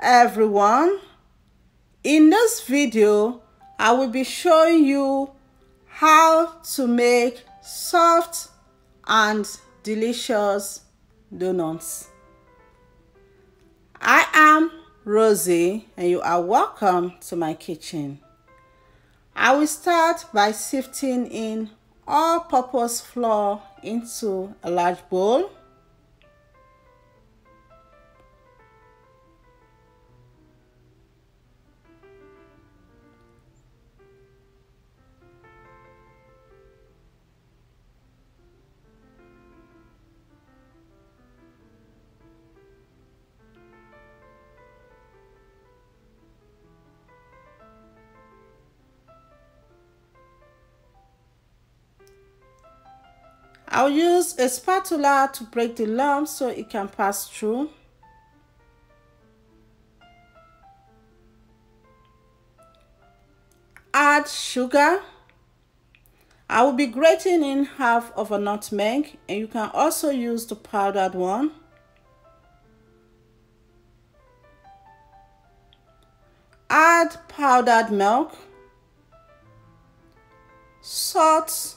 everyone. In this video, I will be showing you how to make soft and delicious donuts. I am Rosie and you are welcome to my kitchen. I will start by sifting in all-purpose flour into a large bowl. I'll use a spatula to break the lump so it can pass through. Add sugar. I will be grating in half of a nutmeg, and you can also use the powdered one. Add powdered milk, salt,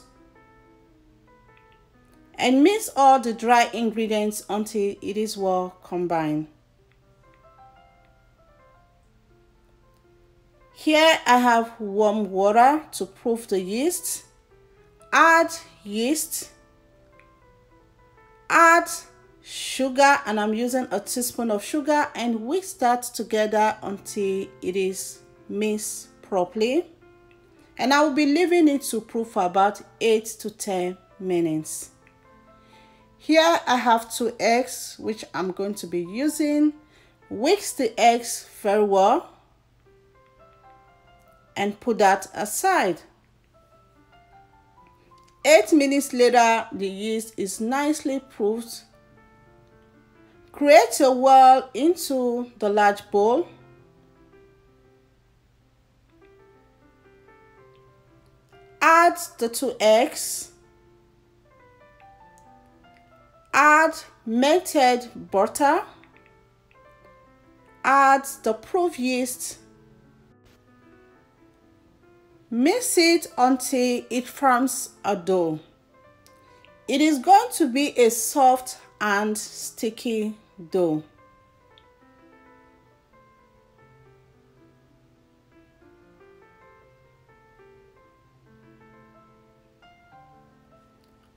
and mix all the dry ingredients until it is well combined. Here I have warm water to proof the yeast. Add yeast. Add sugar, and I'm using a teaspoon of sugar, and whisk that together until it is mixed properly. And I will be leaving it to proof for about 8 to 10 minutes. Here I have 2 eggs, which I'm going to be using. Whisk the eggs very well and put that aside. 8 minutes later, the yeast is nicely proofed. Create a well into the large bowl. Add the 2 eggs. Add melted butter. Add the proof yeast. Mix it until it forms a dough. It is going to be a soft and sticky dough.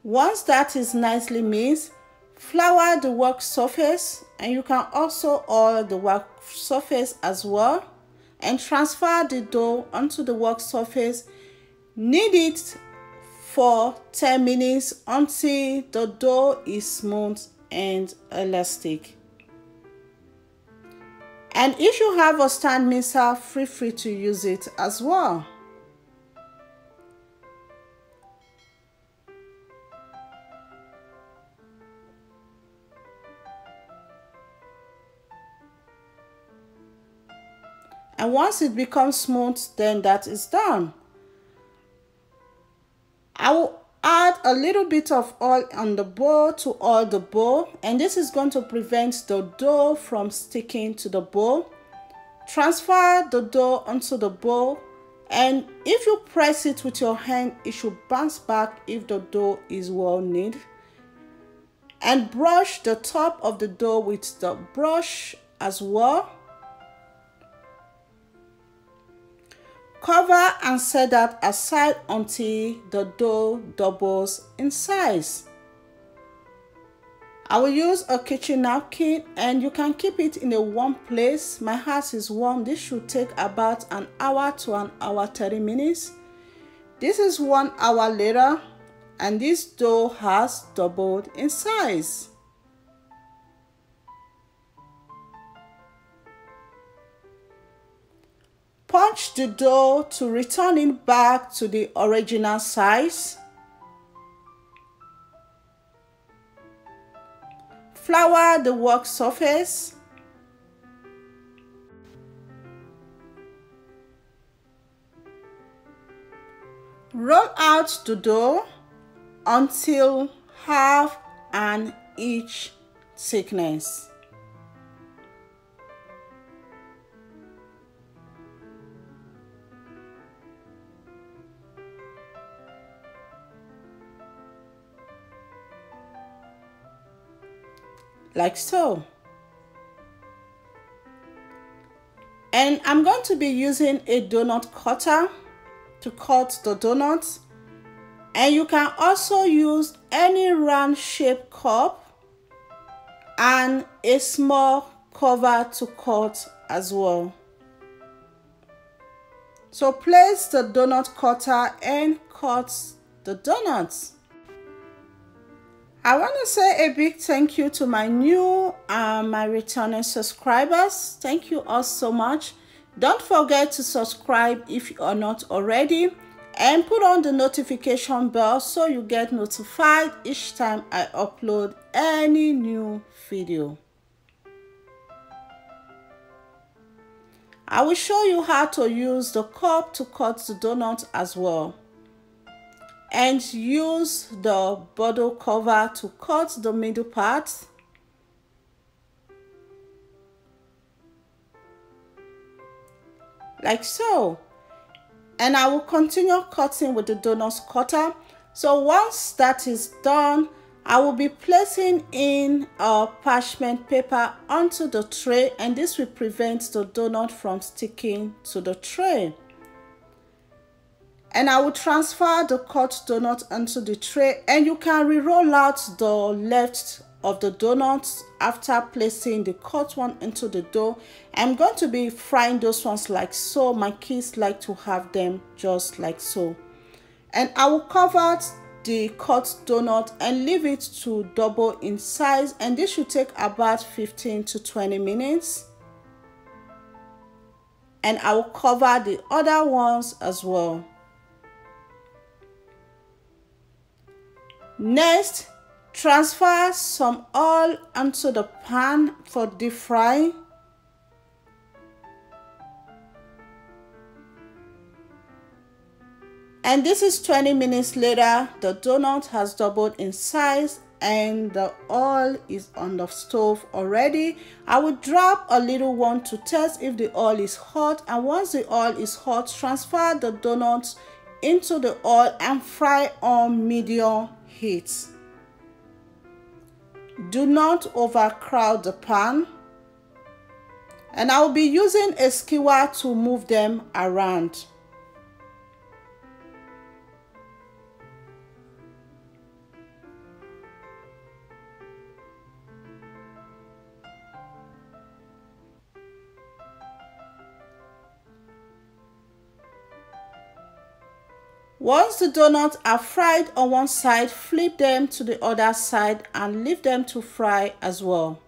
Once that is nicely mixed, flour the work surface, and you can also oil the work surface as well, and transfer the dough onto the work surface. Knead it for 10 minutes until the dough is smooth and elastic. And if you have a stand mixer, feel free to use it as well. And once it becomes smooth, then that is done. I will add a little bit of oil on the bowl to oil the bowl, and this is going to prevent the dough from sticking to the bowl. Transfer the dough onto the bowl, and if you press it with your hand, it should bounce back if the dough is well kneaded. And brush the top of the dough with the brush as well. Cover and set that aside until the dough doubles in size. I will use a kitchen napkin, and you can keep it in a warm place. My house is warm. This should take about an hour to an hour 30 minutes. This is 1 hour later, and this dough has doubled in size. Punch the dough to return it back to the original size. Flour the work surface. Roll out the dough until half an inch thickness. like so. And I'm going to be using a donut cutter to cut the donuts. And you can also use any round shaped cup and a small cover to cut as well. So place the donut cutter and cut the donuts. I want to say a big thank you to my new and my returning subscribers. Thank you all so much. Don't forget to subscribe if you are not already, and put on the notification bell so you get notified each time I upload any new video. I will show you how to use the cup to cut the donut as well, and use the bottle cover to cut the middle part. Like so. And I will continue cutting with the donut cutter. So once that is done, I will be placing in a parchment paper onto the tray, and this will prevent the donut from sticking to the tray. And I will transfer the cut donut onto the tray, and you can re-roll out the left of the donuts after placing the cut one into the dough. I'm going to be frying those ones like so. My kids like to have them just like so. And I will cover the cut donut and leave it to double in size, and this should take about 15 to 20 minutes. And I will cover the other ones as well. Next, transfer some oil onto the pan for deep frying. And this is 20 minutes later. The donut has doubled in size and the oil is on the stove already. I will drop a little one to test if the oil is hot, and once the oil is hot, transfer the donuts into the oil and fry on medium heat. Do not overcrowd the pan, and I will be using a skewer to move them around. Once the donuts are fried on one side, flip them to the other side and leave them to fry as well.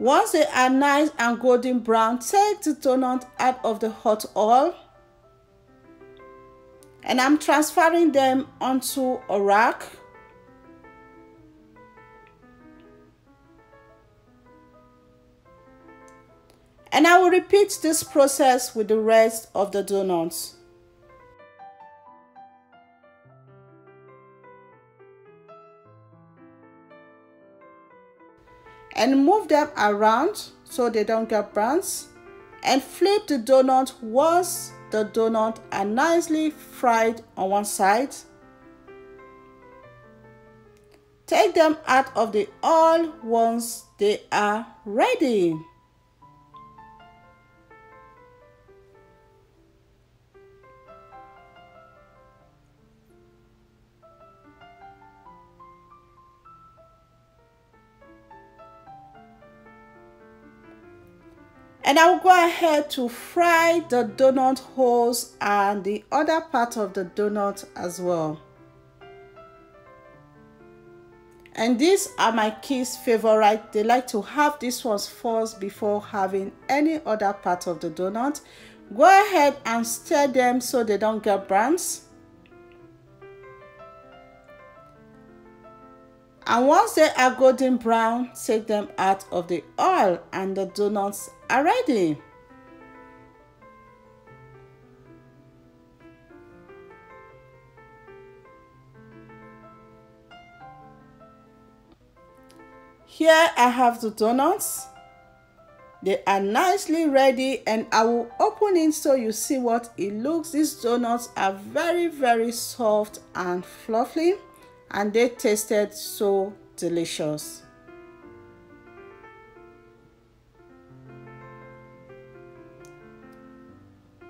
Once they are nice and golden brown, take the donut out of the hot oil, and I'm transferring them onto a rack. And I will repeat this process with the rest of the donuts. And move them around so they don't get burnt. And flip the donut once the donuts are nicely fried on one side. Take them out of the oil once they are ready. And I will go ahead to fry the donut holes and the other part of the donut as well. And these are my kids' favorite. They like to have these ones first before having any other part of the donut. Go ahead and stir them so they don't get burnt. And once they are golden brown, take them out of the oil and the donuts are ready. Here I have the donuts. They are nicely ready, and I will open it so you see what it looks. These donuts are very soft and fluffy, and they tasted so delicious.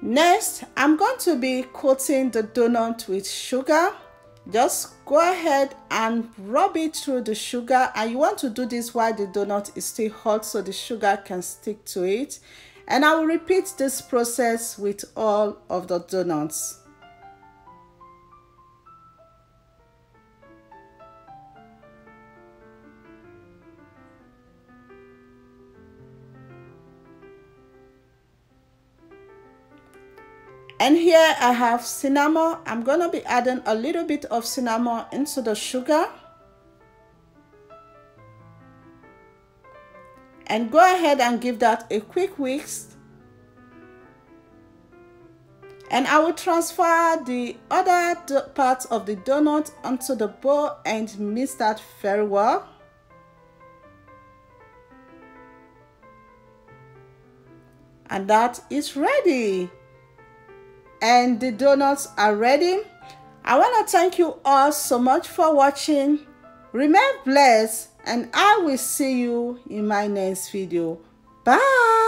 Next, I'm going to be coating the donut with sugar. Just go ahead and rub it through the sugar, and you want to do this while the donut is still hot so the sugar can stick to it. And I will repeat this process with all of the donuts. And here I have cinnamon. I'm going to be adding a little bit of cinnamon into the sugar. And go ahead and give that a quick whisk. And I will transfer the other parts of the donut onto the bowl and mix that very well. And that is ready. And the donuts are ready. I want to thank you all so much for watching. Remain blessed, and I will see you in my next video. Bye.